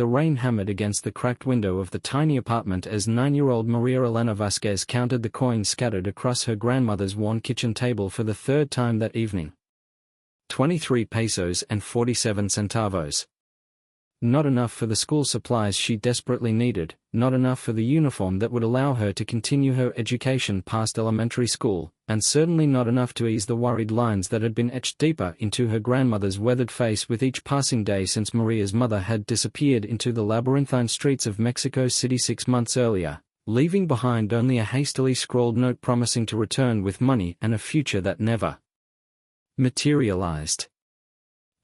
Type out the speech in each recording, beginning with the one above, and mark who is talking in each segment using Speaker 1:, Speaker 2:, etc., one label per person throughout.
Speaker 1: The rain hammered against the cracked window of the tiny apartment as 9-year-old Maria Elena Vasquez counted the coins scattered across her grandmother's worn kitchen table for the third time that evening. 23 pesos and 47 centavos. Not enough for the school supplies she desperately needed, not enough for the uniform that would allow her to continue her education past elementary school, and certainly not enough to ease the worried lines that had been etched deeper into her grandmother's weathered face with each passing day since Maria's mother had disappeared into the labyrinthine streets of Mexico City 6 months earlier, leaving behind only a hastily scrawled note promising to return with money and a future that never materialized.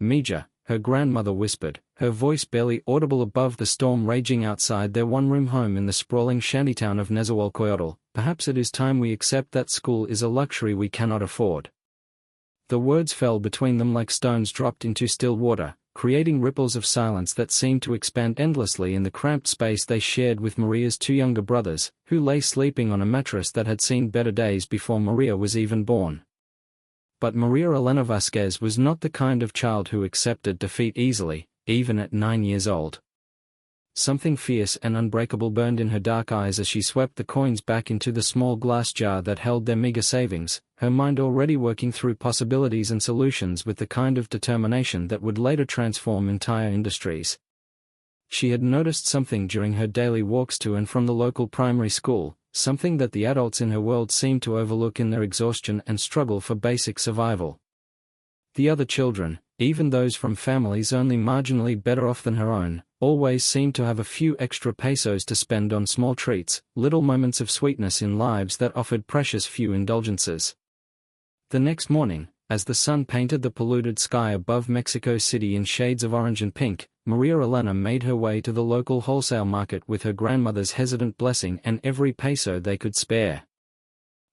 Speaker 1: Mija, her grandmother whispered, her voice barely audible above the storm raging outside their one-room home in the sprawling shantytown of Nezahualcóyotl, perhaps it is time we accept that school is a luxury we cannot afford. The words fell between them like stones dropped into still water, creating ripples of silence that seemed to expand endlessly in the cramped space they shared with Maria's 2 younger brothers, who lay sleeping on a mattress that had seen better days before Maria was even born. But Maria Elena Vasquez was not the kind of child who accepted defeat easily, even at 9 years old. Something fierce and unbreakable burned in her dark eyes as she swept the coins back into the small glass jar that held their meager savings, her mind already working through possibilities and solutions with the kind of determination that would later transform entire industries. She had noticed something during her daily walks to and from the local primary school, something that the adults in her world seemed to overlook in their exhaustion and struggle for basic survival. The other children, even those from families only marginally better off than her own, always seemed to have a few extra pesos to spend on small treats, little moments of sweetness in lives that offered precious few indulgences. The next morning, as the sun painted the polluted sky above Mexico City in shades of orange and pink, Maria Elena made her way to the local wholesale market with her grandmother's hesitant blessing and every peso they could spare.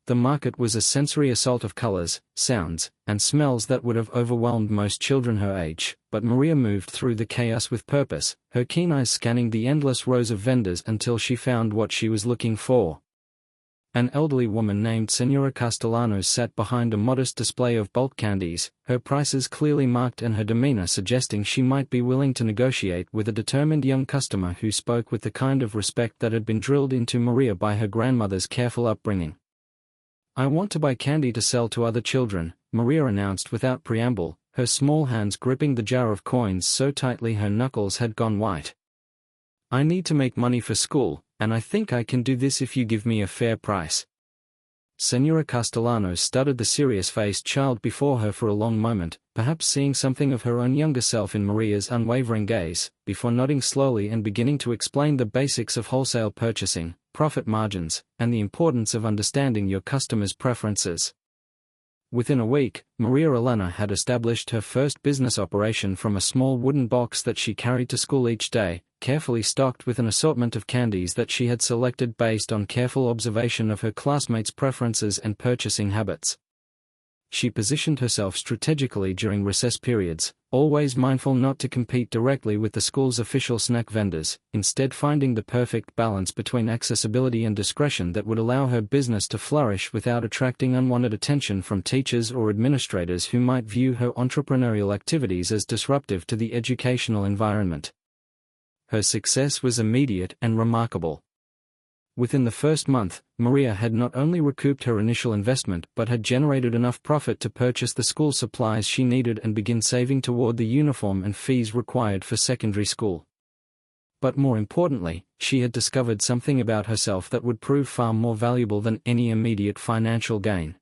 Speaker 1: The market was a sensory assault of colors, sounds, and smells that would have overwhelmed most children her age, but Maria moved through the chaos with purpose, her keen eyes scanning the endless rows of vendors until she found what she was looking for. An elderly woman named Senora Castellanos sat behind a modest display of bulk candies, her prices clearly marked and her demeanor suggesting she might be willing to negotiate with a determined young customer who spoke with the kind of respect that had been drilled into Maria by her grandmother's careful upbringing. "I want to buy candy to sell to other children," Maria announced without preamble, her small hands gripping the jar of coins so tightly her knuckles had gone white. "I need to make money for school, and I think I can do this if you give me a fair price." Senora Castellanos studied the serious-faced child before her for a long moment, perhaps seeing something of her own younger self in Maria's unwavering gaze, before nodding slowly and beginning to explain the basics of wholesale purchasing, profit margins, and the importance of understanding your customers' preferences. Within a week, Maria Elena had established her first business operation from a small wooden box that she carried to school each day, carefully stocked with an assortment of candies that she had selected based on careful observation of her classmates' preferences and purchasing habits. She positioned herself strategically during recess periods, always mindful not to compete directly with the school's official snack vendors, instead finding the perfect balance between accessibility and discretion that would allow her business to flourish without attracting unwanted attention from teachers or administrators who might view her entrepreneurial activities as disruptive to the educational environment. Her success was immediate and remarkable. Within the first month, Maria had not only recouped her initial investment but had generated enough profit to purchase the school supplies she needed and begin saving toward the uniform and fees required for secondary school. But more importantly, she had discovered something about herself that would prove far more valuable than any immediate financial gain.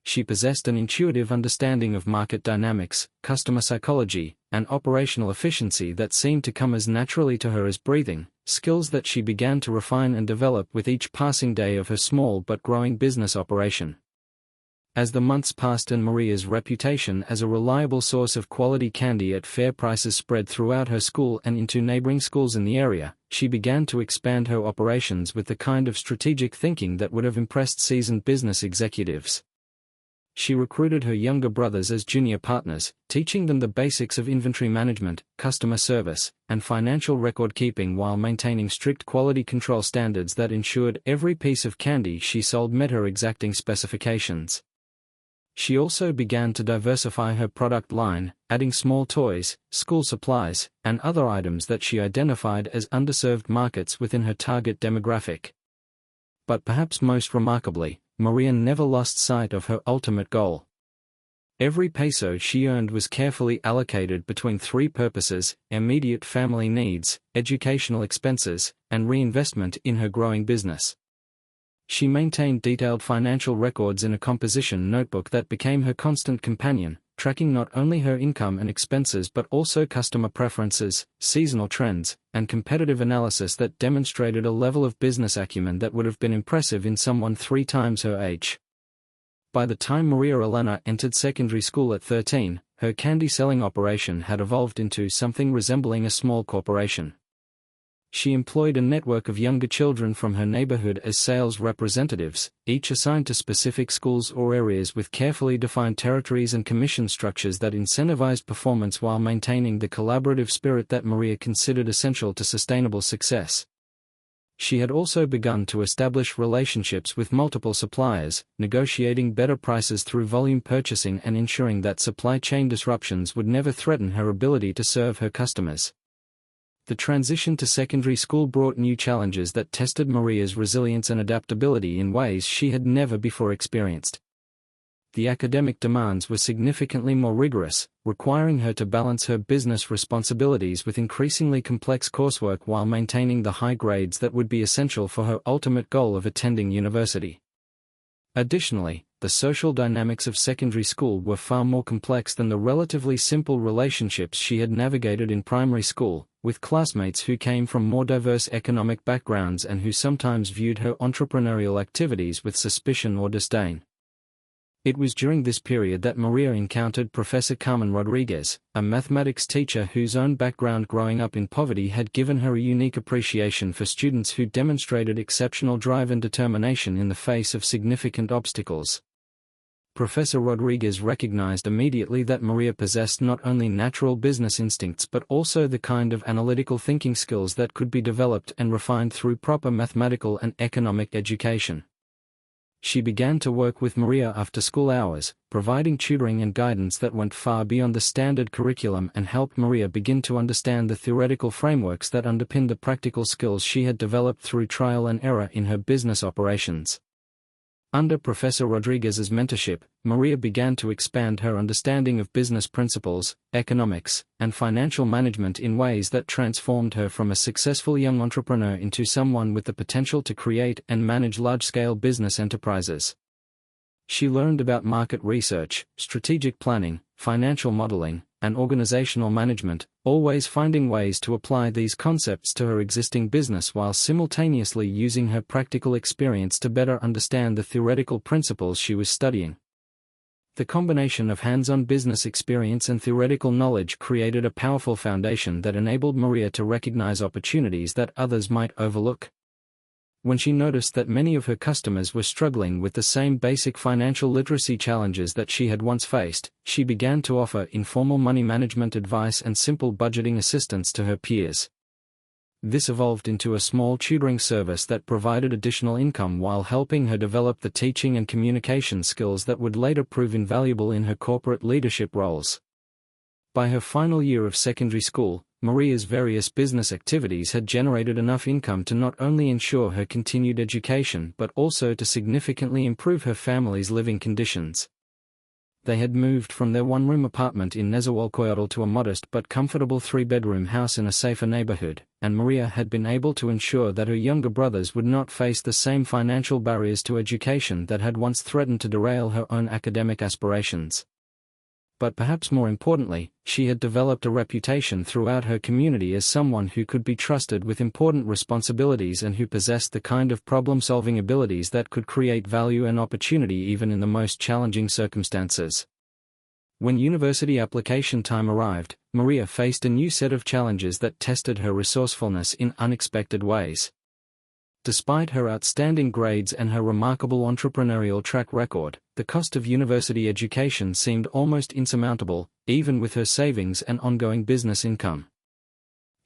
Speaker 1: She possessed an intuitive understanding of market dynamics, customer psychology, and operational efficiency that seemed to come as naturally to her as breathing, skills that she began to refine and develop with each passing day of her small but growing business operation. As the months passed and Maria's reputation as a reliable source of quality candy at fair prices spread throughout her school and into neighboring schools in the area, she began to expand her operations with the kind of strategic thinking that would have impressed seasoned business executives. She recruited her younger brothers as junior partners, teaching them the basics of inventory management, customer service, and financial record-keeping while maintaining strict quality control standards that ensured every piece of candy she sold met her exacting specifications. She also began to diversify her product line, adding small toys, school supplies, and other items that she identified as underserved markets within her target demographic. But perhaps most remarkably, Maria never lost sight of her ultimate goal. Every peso she earned was carefully allocated between three purposes: immediate family needs, educational expenses, and reinvestment in her growing business. She maintained detailed financial records in a composition notebook that became her constant companion, tracking not only her income and expenses but also customer preferences, seasonal trends, and competitive analysis that demonstrated a level of business acumen that would have been impressive in someone 3 times her age. By the time Maria Elena entered secondary school at 13, her candy-selling operation had evolved into something resembling a small corporation. She employed a network of younger children from her neighborhood as sales representatives, each assigned to specific schools or areas with carefully defined territories and commission structures that incentivized performance while maintaining the collaborative spirit that Maria considered essential to sustainable success. She had also begun to establish relationships with multiple suppliers, negotiating better prices through volume purchasing and ensuring that supply chain disruptions would never threaten her ability to serve her customers. The transition to secondary school brought new challenges that tested Maria's resilience and adaptability in ways she had never before experienced. The academic demands were significantly more rigorous, requiring her to balance her business responsibilities with increasingly complex coursework while maintaining the high grades that would be essential for her ultimate goal of attending university. Additionally, the social dynamics of secondary school were far more complex than the relatively simple relationships she had navigated in primary school, with classmates who came from more diverse economic backgrounds and who sometimes viewed her entrepreneurial activities with suspicion or disdain. It was during this period that Maria encountered Professor Carmen Rodriguez, a mathematics teacher whose own background growing up in poverty had given her a unique appreciation for students who demonstrated exceptional drive and determination in the face of significant obstacles. Professor Rodriguez recognized immediately that Maria possessed not only natural business instincts but also the kind of analytical thinking skills that could be developed and refined through proper mathematical and economic education. She began to work with Maria after school hours, providing tutoring and guidance that went far beyond the standard curriculum and helped Maria begin to understand the theoretical frameworks that underpinned the practical skills she had developed through trial and error in her business operations. Under Professor Rodriguez's mentorship, Maria began to expand her understanding of business principles, economics, and financial management in ways that transformed her from a successful young entrepreneur into someone with the potential to create and manage large-scale business enterprises. She learned about market research, strategic planning, financial modeling, and organizational management, always finding ways to apply these concepts to her existing business while simultaneously using her practical experience to better understand the theoretical principles she was studying. The combination of hands-on business experience and theoretical knowledge created a powerful foundation that enabled Maria to recognize opportunities that others might overlook. When she noticed that many of her customers were struggling with the same basic financial literacy challenges that she had once faced, she began to offer informal money management advice and simple budgeting assistance to her peers. This evolved into a small tutoring service that provided additional income while helping her develop the teaching and communication skills that would later prove invaluable in her corporate leadership roles. By her final year of secondary school, Maria's various business activities had generated enough income to not only ensure her continued education but also to significantly improve her family's living conditions. They had moved from their one-room apartment in Nezahualcóyotl to a modest but comfortable 3-bedroom house in a safer neighborhood, and Maria had been able to ensure that her younger brothers would not face the same financial barriers to education that had once threatened to derail her own academic aspirations. But perhaps more importantly, she had developed a reputation throughout her community as someone who could be trusted with important responsibilities and who possessed the kind of problem-solving abilities that could create value and opportunity even in the most challenging circumstances. When university application time arrived, Maria faced a new set of challenges that tested her resourcefulness in unexpected ways. Despite her outstanding grades and her remarkable entrepreneurial track record, the cost of university education seemed almost insurmountable, even with her savings and ongoing business income.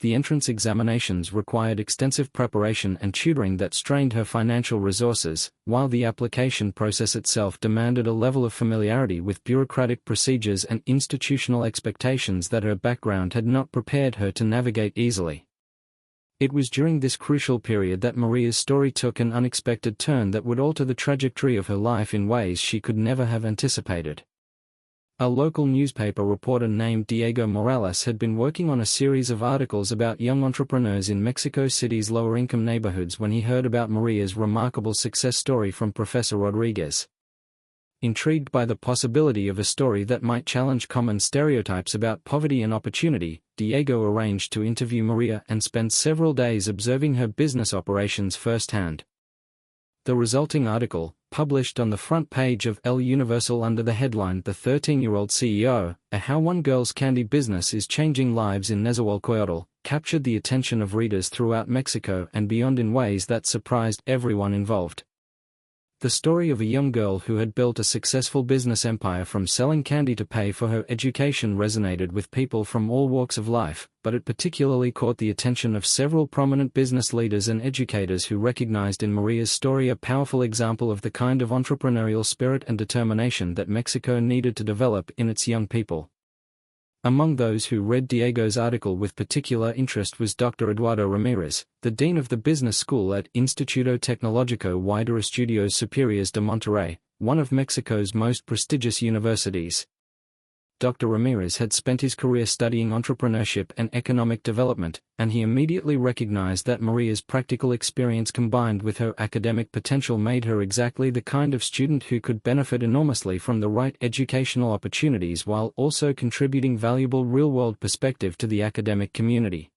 Speaker 1: The entrance examinations required extensive preparation and tutoring that strained her financial resources, while the application process itself demanded a level of familiarity with bureaucratic procedures and institutional expectations that her background had not prepared her to navigate easily. It was during this crucial period that Maria's story took an unexpected turn that would alter the trajectory of her life in ways she could never have anticipated. A local newspaper reporter named Diego Morales had been working on a series of articles about young entrepreneurs in Mexico City's lower-income neighborhoods when he heard about Maria's remarkable success story from Professor Rodriguez. Intrigued by the possibility of a story that might challenge common stereotypes about poverty and opportunity, Diego arranged to interview Maria and spend several days observing her business operations firsthand. The resulting article, published on the front page of El Universal under the headline "The 13-Year-Old CEO, How One Girl's Candy Business is Changing Lives in Nezahualcóyotl," captured the attention of readers throughout Mexico and beyond in ways that surprised everyone involved. The story of a young girl who had built a successful business empire from selling candy to pay for her education resonated with people from all walks of life, but it particularly caught the attention of several prominent business leaders and educators who recognized in Maria's story a powerful example of the kind of entrepreneurial spirit and determination that Mexico needed to develop in its young people. Among those who read Diego's article with particular interest was Dr. Eduardo Ramirez, the dean of the business school at Instituto Tecnológico y de Estudios Superiores de Monterrey, one of Mexico's most prestigious universities. Dr. Ramirez had spent his career studying entrepreneurship and economic development, and he immediately recognized that Maria's practical experience combined with her academic potential made her exactly the kind of student who could benefit enormously from the right educational opportunities while also contributing valuable real-world perspective to the academic community.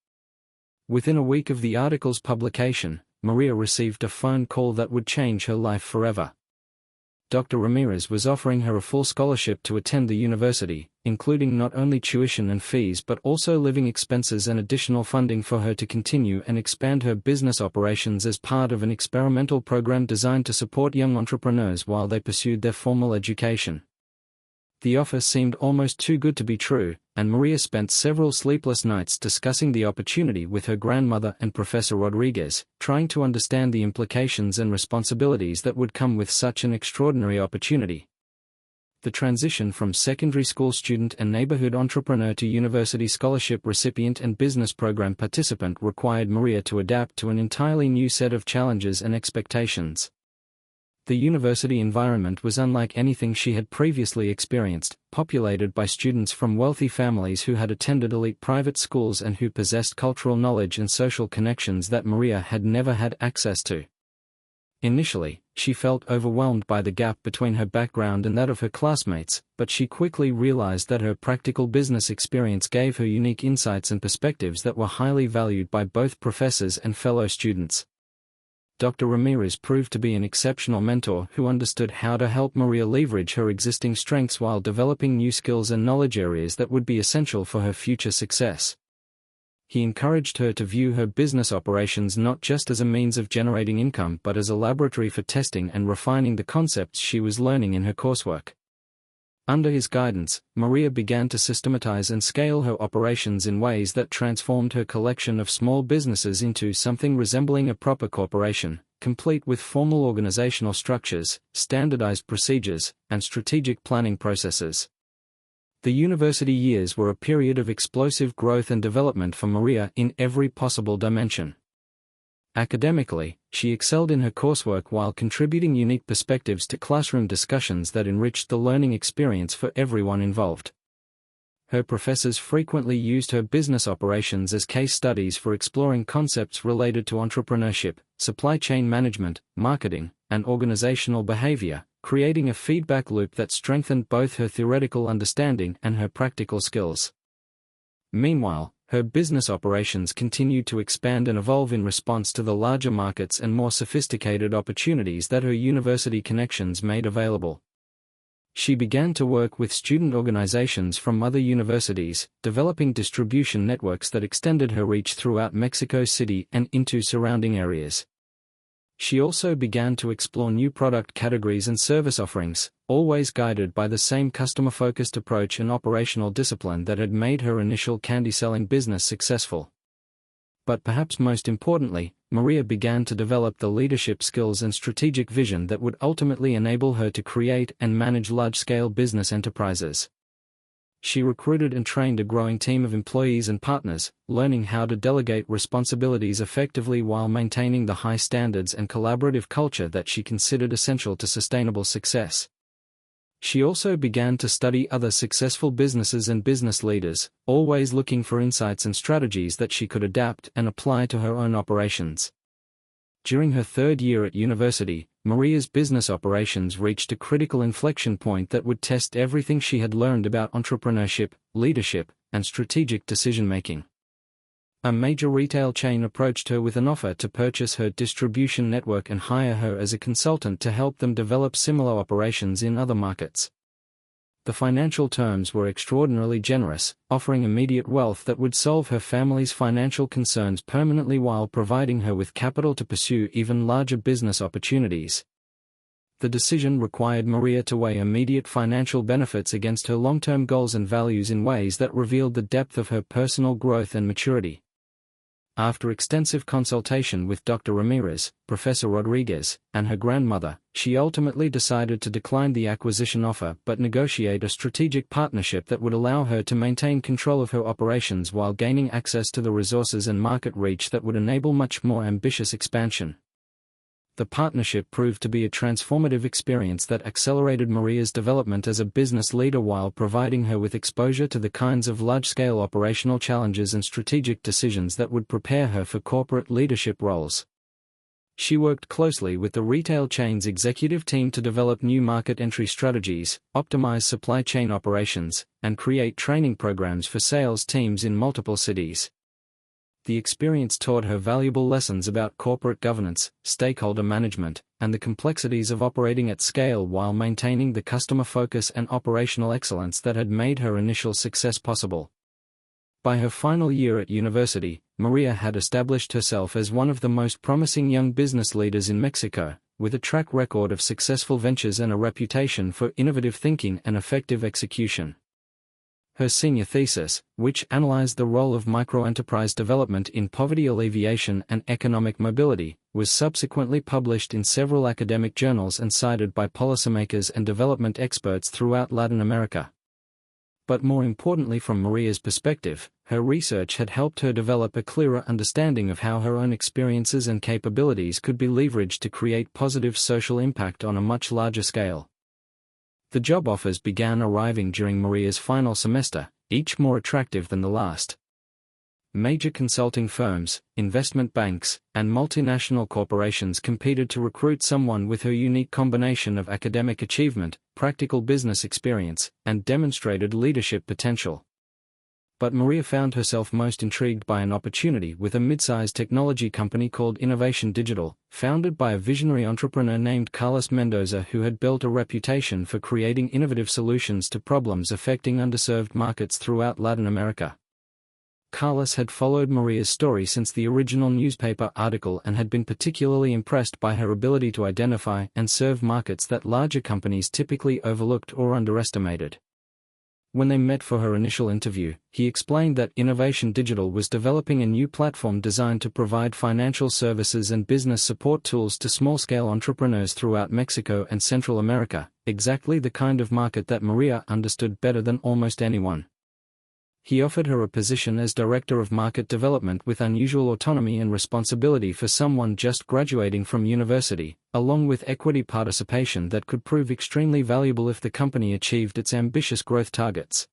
Speaker 1: Within a week of the article's publication, Maria received a phone call that would change her life forever. Dr. Ramirez was offering her a full scholarship to attend the university, including not only tuition and fees but also living expenses and additional funding for her to continue and expand her business operations as part of an experimental program designed to support young entrepreneurs while they pursued their formal education. The offer seemed almost too good to be true, and Maria spent several sleepless nights discussing the opportunity with her grandmother and Professor Rodriguez, trying to understand the implications and responsibilities that would come with such an extraordinary opportunity. The transition from secondary school student and neighborhood entrepreneur to university scholarship recipient and business program participant required Maria to adapt to an entirely new set of challenges and expectations. The university environment was unlike anything she had previously experienced, populated by students from wealthy families who had attended elite private schools and who possessed cultural knowledge and social connections that Maria had never had access to. Initially, she felt overwhelmed by the gap between her background and that of her classmates, but she quickly realized that her practical business experience gave her unique insights and perspectives that were highly valued by both professors and fellow students. Dr. Ramirez proved to be an exceptional mentor who understood how to help Maria leverage her existing strengths while developing new skills and knowledge areas that would be essential for her future success. He encouraged her to view her business operations not just as a means of generating income but as a laboratory for testing and refining the concepts she was learning in her coursework. Under his guidance, Maria began to systematize and scale her operations in ways that transformed her collection of small businesses into something resembling a proper corporation, complete with formal organizational structures, standardized procedures, and strategic planning processes. The university years were a period of explosive growth and development for Maria in every possible dimension. Academically, she excelled in her coursework while contributing unique perspectives to classroom discussions that enriched the learning experience for everyone involved. Her professors frequently used her business operations as case studies for exploring concepts related to entrepreneurship, supply chain management, marketing, and organizational behavior, creating a feedback loop that strengthened both her theoretical understanding and her practical skills. Meanwhile, her business operations continued to expand and evolve in response to the larger markets and more sophisticated opportunities that her university connections made available. She began to work with student organizations from other universities, developing distribution networks that extended her reach throughout Mexico City and into surrounding areas. She also began to explore new product categories and service offerings, always guided by the same customer-focused approach and operational discipline that had made her initial candy-selling business successful. But perhaps most importantly, Maria began to develop the leadership skills and strategic vision that would ultimately enable her to create and manage large-scale business enterprises. She recruited and trained a growing team of employees and partners, learning how to delegate responsibilities effectively while maintaining the high standards and collaborative culture that she considered essential to sustainable success. She also began to study other successful businesses and business leaders, always looking for insights and strategies that she could adapt and apply to her own operations. During her third year at university, Maria's business operations reached a critical inflection point that would test everything she had learned about entrepreneurship, leadership, and strategic decision-making. A major retail chain approached her with an offer to purchase her distribution network and hire her as a consultant to help them develop similar operations in other markets. The financial terms were extraordinarily generous, offering immediate wealth that would solve her family's financial concerns permanently while providing her with capital to pursue even larger business opportunities. The decision required Maria to weigh immediate financial benefits against her long-term goals and values in ways that revealed the depth of her personal growth and maturity. After extensive consultation with Dr. Ramirez, Professor Rodriguez, and her grandmother, she ultimately decided to decline the acquisition offer but negotiate a strategic partnership that would allow her to maintain control of her operations while gaining access to the resources and market reach that would enable much more ambitious expansion. The partnership proved to be a transformative experience that accelerated Maria's development as a business leader while providing her with exposure to the kinds of large-scale operational challenges and strategic decisions that would prepare her for corporate leadership roles. She worked closely with the retail chain's executive team to develop new market entry strategies, optimize supply chain operations, and create training programs for sales teams in multiple cities. The experience taught her valuable lessons about corporate governance, stakeholder management, and the complexities of operating at scale while maintaining the customer focus and operational excellence that had made her initial success possible. By her final year at university, Maria had established herself as one of the most promising young business leaders in Mexico, with a track record of successful ventures and a reputation for innovative thinking and effective execution. Her senior thesis, which analyzed the role of microenterprise development in poverty alleviation and economic mobility, was subsequently published in several academic journals and cited by policymakers and development experts throughout Latin America. But more importantly, from Maria's perspective, her research had helped her develop a clearer understanding of how her own experiences and capabilities could be leveraged to create positive social impact on a much larger scale. The job offers began arriving during Maria's final semester, each more attractive than the last. Major consulting firms, investment banks, and multinational corporations competed to recruit someone with her unique combination of academic achievement, practical business experience, and demonstrated leadership potential. But Maria found herself most intrigued by an opportunity with a mid-sized technology company called Innovation Digital, founded by a visionary entrepreneur named Carlos Mendoza who had built a reputation for creating innovative solutions to problems affecting underserved markets throughout Latin America. Carlos had followed Maria's story since the original newspaper article and had been particularly impressed by her ability to identify and serve markets that larger companies typically overlooked or underestimated. When they met for her initial interview, he explained that Innovation Digital was developing a new platform designed to provide financial services and business support tools to small-scale entrepreneurs throughout Mexico and Central America, exactly the kind of market that Maria understood better than almost anyone. He offered her a position as Director of Market Development with unusual autonomy and responsibility for someone just graduating from university, along with equity participation that could prove extremely valuable if the company achieved its ambitious growth targets.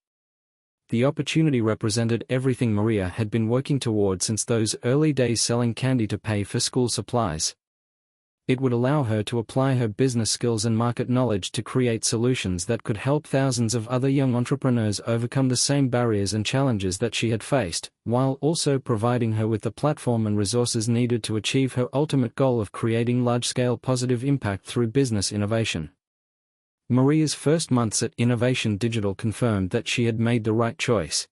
Speaker 1: The opportunity represented everything Maria had been working toward since those early days selling candy to pay for school supplies. It would allow her to apply her business skills and market knowledge to create solutions that could help thousands of other young entrepreneurs overcome the same barriers and challenges that she had faced, while also providing her with the platform and resources needed to achieve her ultimate goal of creating large-scale positive impact through business innovation. Maria's first months at Innovation Digital confirmed that she had made the right choice.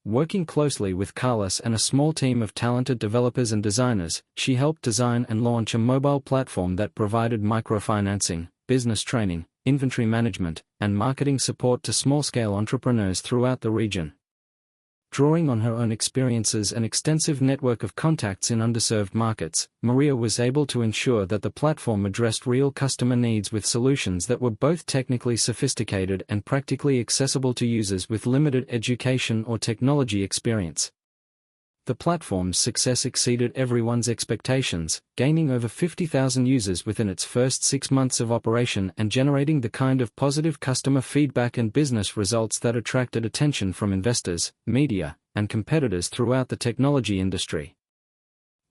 Speaker 1: Working closely with Carlos and a small team of talented developers and designers, she helped design and launch a mobile platform that provided microfinancing, business training, inventory management, and marketing support to small-scale entrepreneurs throughout the region. Drawing on her own experiences and extensive network of contacts in underserved markets, Maria was able to ensure that the platform addressed real customer needs with solutions that were both technically sophisticated and practically accessible to users with limited education or technology experience. The platform's success exceeded everyone's expectations, gaining over 50,000 users within its first 6 months of operation and generating the kind of positive customer feedback and business results that attracted attention from investors, media, and competitors throughout the technology industry.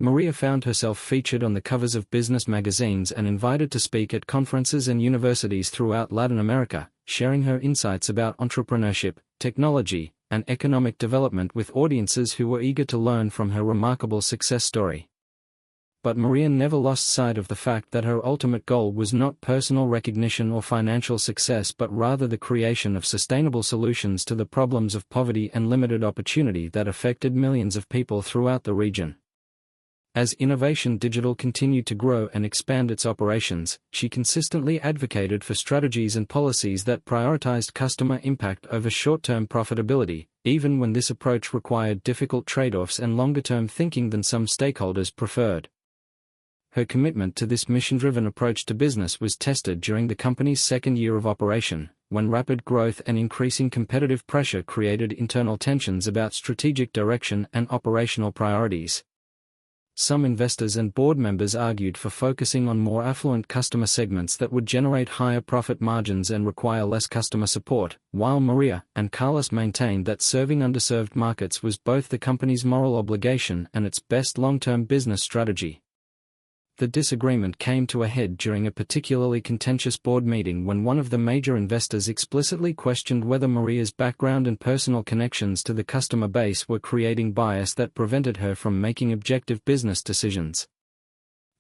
Speaker 1: Maria found herself featured on the covers of business magazines and invited to speak at conferences and universities throughout Latin America, sharing her insights about entrepreneurship, technology, and economic development with audiences who were eager to learn from her remarkable success story. But Maria never lost sight of the fact that her ultimate goal was not personal recognition or financial success but rather the creation of sustainable solutions to the problems of poverty and limited opportunity that affected millions of people throughout the region. As Innovation Digital continued to grow and expand its operations, she consistently advocated for strategies and policies that prioritized customer impact over short-term profitability, even when this approach required difficult trade-offs and longer-term thinking than some stakeholders preferred. Her commitment to this mission-driven approach to business was tested during the company's second year of operation, when rapid growth and increasing competitive pressure created internal tensions about strategic direction and operational priorities. Some investors and board members argued for focusing on more affluent customer segments that would generate higher profit margins and require less customer support, while Maria and Carlos maintained that serving underserved markets was both the company's moral obligation and its best long-term business strategy. The disagreement came to a head during a particularly contentious board meeting when one of the major investors explicitly questioned whether Maria's background and personal connections to the customer base were creating bias that prevented her from making objective business decisions.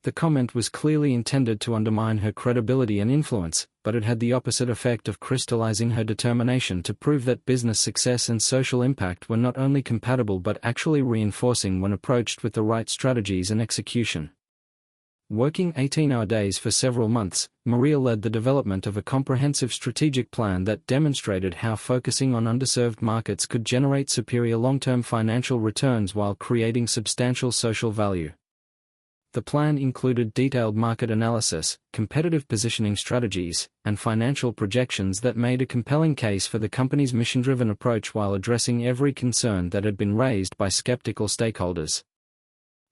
Speaker 1: The comment was clearly intended to undermine her credibility and influence, but it had the opposite effect of crystallizing her determination to prove that business success and social impact were not only compatible but actually reinforcing when approached with the right strategies and execution. Working 18-hour days for several months, Maria led the development of a comprehensive strategic plan that demonstrated how focusing on underserved markets could generate superior long-term financial returns while creating substantial social value. The plan included detailed market analysis, competitive positioning strategies, and financial projections that made a compelling case for the company's mission-driven approach while addressing every concern that had been raised by skeptical stakeholders.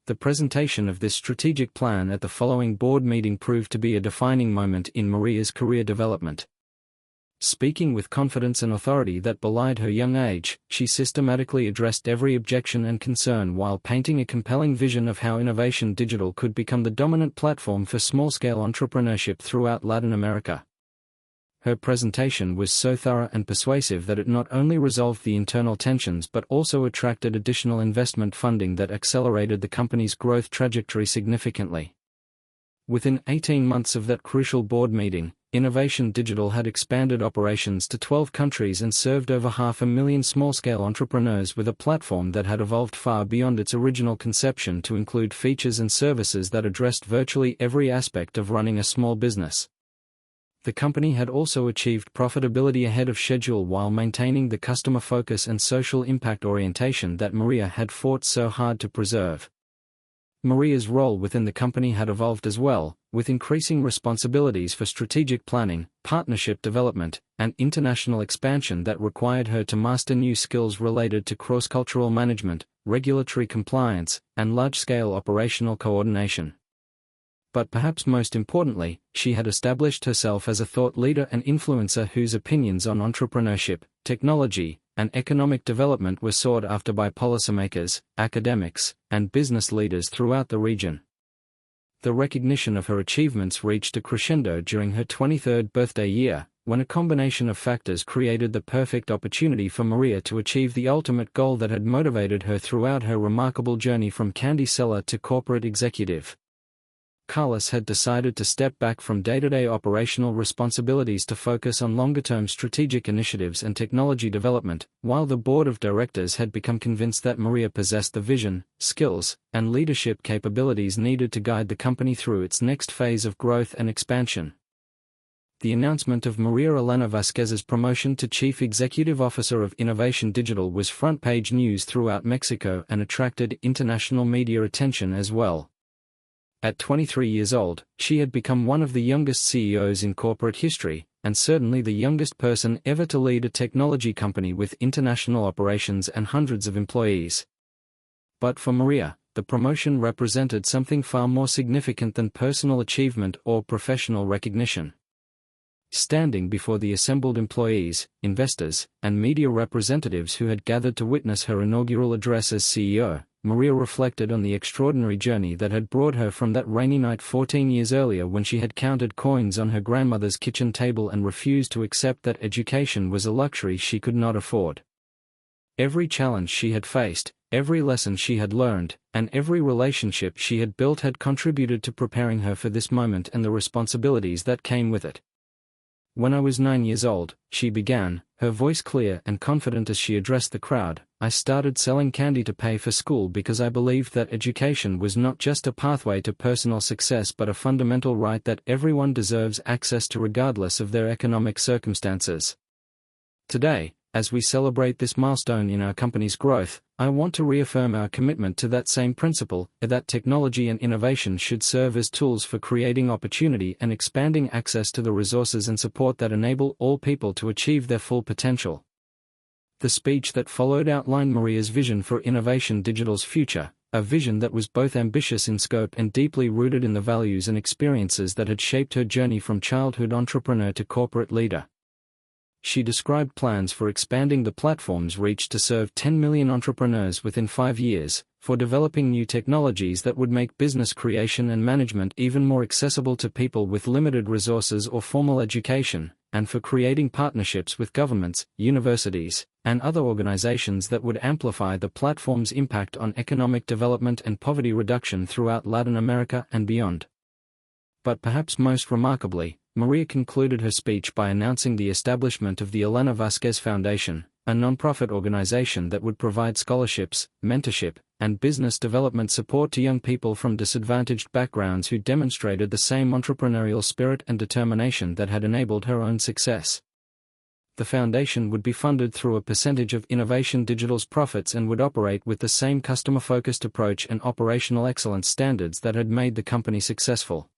Speaker 1: The presentation of this strategic plan at the following board meeting proved to be a defining moment in Maria's career development. Speaking with confidence and authority that belied her young age, she systematically addressed every objection and concern while painting a compelling vision of how Innovation Digital could become the dominant platform for small-scale entrepreneurship throughout Latin America. Her presentation was so thorough and persuasive that it not only resolved the internal tensions but also attracted additional investment funding that accelerated the company's growth trajectory significantly. Within 18 months of that crucial board meeting, Innovation Digital had expanded operations to 12 countries and served over 500,000 small-scale entrepreneurs with a platform that had evolved far beyond its original conception to include features and services that addressed virtually every aspect of running a small business. The company had also achieved profitability ahead of schedule while maintaining the customer focus and social impact orientation that Maria had fought so hard to preserve. Maria's role within the company had evolved as well, with increasing responsibilities for strategic planning, partnership development, and international expansion that required her to master new skills related to cross-cultural management, regulatory compliance, and large-scale operational coordination. But perhaps most importantly, she had established herself as a thought leader and influencer whose opinions on entrepreneurship, technology, and economic development were sought after by policymakers, academics, and business leaders throughout the region. The recognition of her achievements reached a crescendo during her 23rd birthday year, when a combination of factors created the perfect opportunity for Maria to achieve the ultimate goal that had motivated her throughout her remarkable journey from candy seller to corporate executive. Carlos had decided to step back from day-to-day operational responsibilities to focus on longer-term strategic initiatives and technology development, while the board of directors had become convinced that Maria possessed the vision, skills, and leadership capabilities needed to guide the company through its next phase of growth and expansion. The announcement of Maria Elena Vasquez's promotion to Chief Executive Officer of Innovation Digital was front-page news throughout Mexico and attracted international media attention as well. At 23 years old, she had become one of the youngest CEOs in corporate history, and certainly the youngest person ever to lead a technology company with international operations and hundreds of employees. But for Maria, the promotion represented something far more significant than personal achievement or professional recognition. Standing before the assembled employees, investors, and media representatives who had gathered to witness her inaugural address as CEO, Maria reflected on the extraordinary journey that had brought her from that rainy night 14 years earlier when she had counted coins on her grandmother's kitchen table and refused to accept that education was a luxury she could not afford. Every challenge she had faced, every lesson she had learned, and every relationship she had built had contributed to preparing her for this moment and the responsibilities that came with it. "When I was 9 years old," she began, her voice clear and confident as she addressed the crowd, "I started selling candy to pay for school because I believed that education was not just a pathway to personal success but a fundamental right that everyone deserves access to regardless of their economic circumstances." Today, as we celebrate this milestone in our company's growth, I want to reaffirm our commitment to that same principle, that technology and innovation should serve as tools for creating opportunity and expanding access to the resources and support that enable all people to achieve their full potential. The speech that followed outlined Maria's vision for Innovation Digital's future, a vision that was both ambitious in scope and deeply rooted in the values and experiences that had shaped her journey from childhood entrepreneur to corporate leader. She described plans for expanding the platform's reach to serve 10 million entrepreneurs within 5 years, for developing new technologies that would make business creation and management even more accessible to people with limited resources or formal education, and for creating partnerships with governments, universities, and other organizations that would amplify the platform's impact on economic development and poverty reduction throughout Latin America and beyond. But perhaps most remarkably, Maria concluded her speech by announcing the establishment of the Elena Vasquez Foundation, a non-profit organization that would provide scholarships, mentorship, and business development support to young people from disadvantaged backgrounds who demonstrated the same entrepreneurial spirit and determination that had enabled her own success. The foundation would be funded through a percentage of Innovation Digital's profits and would operate with the same customer-focused approach and operational excellence standards that had made the company successful.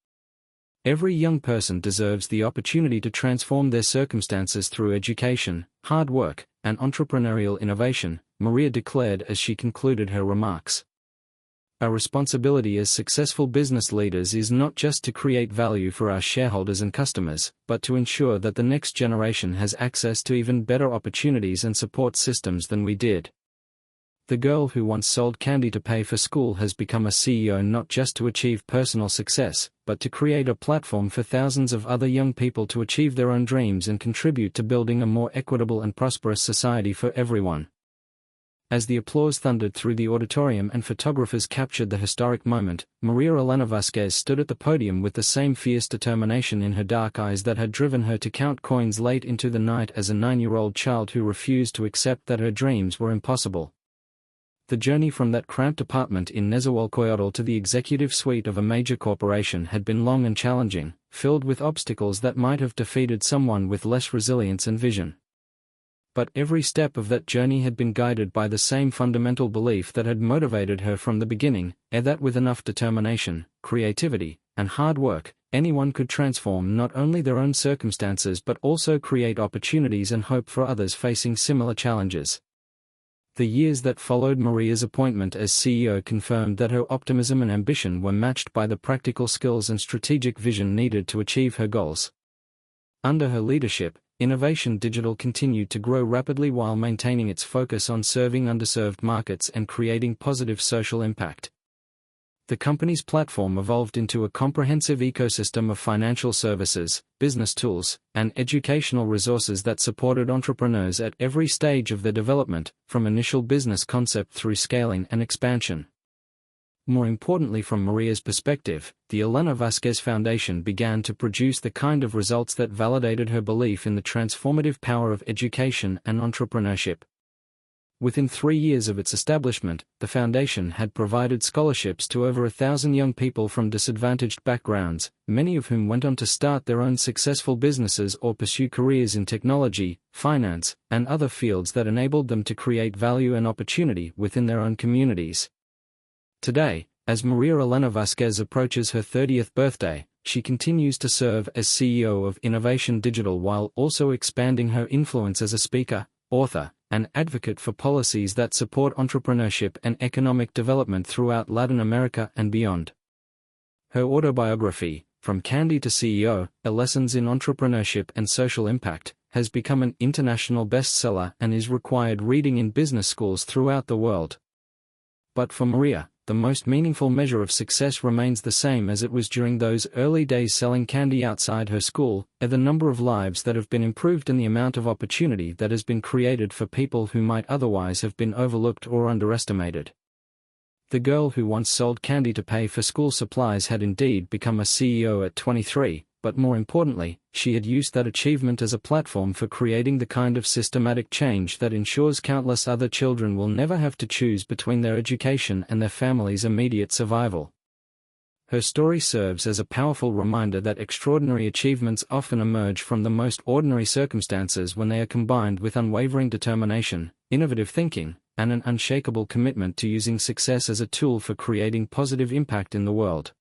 Speaker 1: Every young person deserves the opportunity to transform their circumstances through education, hard work, and entrepreneurial innovation, Maria declared as she concluded her remarks. Our responsibility as successful business leaders is not just to create value for our shareholders and customers, but to ensure that the next generation has access to even better opportunities and support systems than we did. The girl who once sold candy to pay for school has become a CEO not just to achieve personal success, but to create a platform for thousands of other young people to achieve their own dreams and contribute to building a more equitable and prosperous society for everyone. As the applause thundered through the auditorium and photographers captured the historic moment, Maria Elena Vasquez stood at the podium with the same fierce determination in her dark eyes that had driven her to count coins late into the night as a 9-year-old child who refused to accept that her dreams were impossible. The journey from that cramped apartment in Nezahualcóyotl to the executive suite of a major corporation had been long and challenging, filled with obstacles that might have defeated someone with less resilience and vision. But every step of that journey had been guided by the same fundamental belief that had motivated her from the beginning, that with enough determination, creativity, and hard work, anyone could transform not only their own circumstances but also create opportunities and hope for others facing similar challenges. The years that followed Maria's appointment as CEO confirmed that her optimism and ambition were matched by the practical skills and strategic vision needed to achieve her goals. Under her leadership, Innovation Digital continued to grow rapidly while maintaining its focus on serving underserved markets and creating positive social impact. The company's platform evolved into a comprehensive ecosystem of financial services, business tools, and educational resources that supported entrepreneurs at every stage of their development, from initial business concept through scaling and expansion. More importantly, from Maria's perspective, the Elena Vasquez Foundation began to produce the kind of results that validated her belief in the transformative power of education and entrepreneurship. Within 3 years of its establishment, the foundation had provided scholarships to over 1,000 young people from disadvantaged backgrounds, many of whom went on to start their own successful businesses or pursue careers in technology, finance, and other fields that enabled them to create value and opportunity within their own communities. Today, as Maria Elena Vasquez approaches her 30th birthday, she continues to serve as CEO of Innovation Digital while also expanding her influence as a speaker, author, and advocate for policies that support entrepreneurship and economic development throughout Latin America and beyond. Her autobiography, From Candy to CEO, A Lessons in Entrepreneurship and Social Impact, has become an international bestseller and is required reading in business schools throughout the world. But for Maria, the most meaningful measure of success remains the same as it was during those early days selling candy outside her school, the number of lives that have been improved and the amount of opportunity that has been created for people who might otherwise have been overlooked or underestimated. The girl who once sold candy to pay for school supplies had indeed become a CEO at 23, but more importantly, she had used that achievement as a platform for creating the kind of systematic change that ensures countless other children will never have to choose between their education and their family's immediate survival. Her story serves as a powerful reminder that extraordinary achievements often emerge from the most ordinary circumstances when they are combined with unwavering determination, innovative thinking, and an unshakable commitment to using success as a tool for creating positive impact in the world.